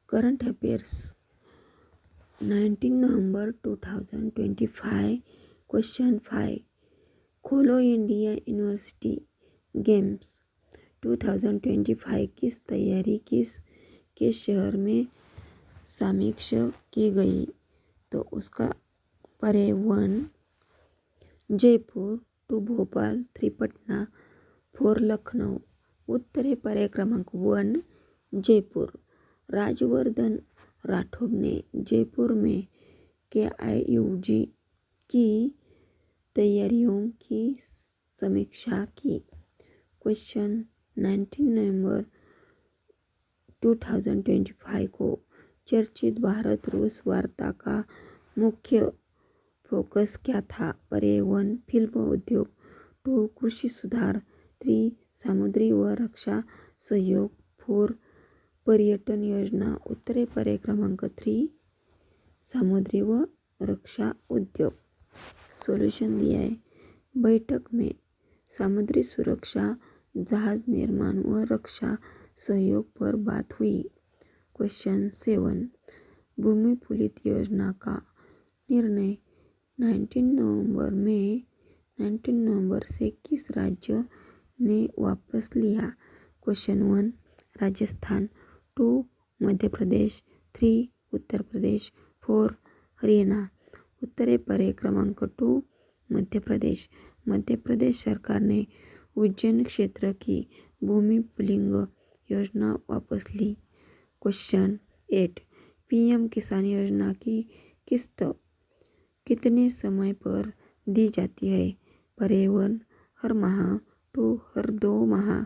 Current affairs 19 नवंबर 2025 question 5 Khelo India university games 2025 किस तैयारी किस शहर में समीक्षा की गई? तो उसका परे 1 जयपुर, 2 भोपाल, 3 पटना, 4 लखनऊ। उत्तरे परे क्रमांक 1 जयपुर। राजवर्धन राठौड़ ने जयपुर में KIUG की तैयारियों की समीक्षा की। क्वेश्चन 19 नवंबर 2025 को चर्चित भारत रूस वार्ता का मुख्य फोकस क्या था? परे 1 फिल्म उद्योग, 2 कृषि सुधार, 3 समुद्री व रक्षा सहयोग, 4 पर्यटन योजना। उत्तरे परे क्रमांक 3 समुद्री व रक्षा उद्योग। सॉल्यूशन दिया है। बैठक में समुद्री सुरक्षा, जहाज निर्माण व रक्षा सहयोग पर बात हुई। क्वेश्चन 7 भूमि पुलित योजना का निर्णय 19 नवंबर से किस राज्य ने वापस लिया? क्वेश्चन 1 राजस्थान, 2 मध्य प्रदेश, 3 उत्तर प्रदेश, 4 हरियाणा। उत्तरे परे क्रमांक 2 मध्य प्रदेश। मध्य प्रदेश सरकार ने उज्जैन क्षेत्र की भूमि पुलिंग योजना वापस ली। क्वेश्चन 8 PM किसान योजना की किस्त कितने समय पर दी जाती है? परे 1 हर माह, 2 हर 2 माह,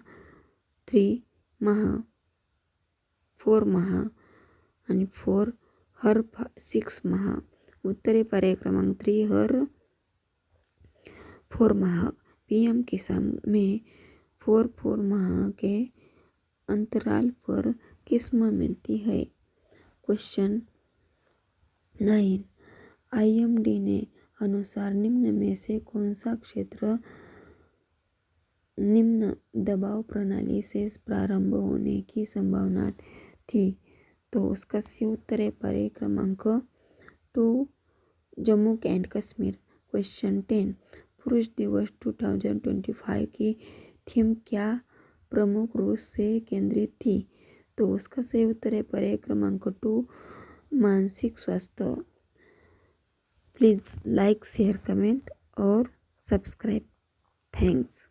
3 माह, 4 माह आणि 4 हर 6 माह। उत्तरे परे क्रमांक 3 हर 4 माह। PM किसान में 4 माह के अंतराल पर किस्म मिलती है। क्वेश्चन 9 IMD ने अनुसार निम्न में से कौन सा क्षेत्र निम्न दबाव प्रणाली से प्रारंभ होने की संभावना थी? तो उसका सही उत्तर है परे क्रमांक 2 जम्मू एंड कश्मीर। क्वेश्चन 10 पुरुष दिवस 2025 की थीम क्या प्रमुख रूप से केंद्रित थी? तो उसका सही उत्तर है परे क्रमांक 2 मानसिक स्वास्थ्य। प्लीज़ लाइक, शेयर, कमेंट और सब्सक्राइब। थैंक्स।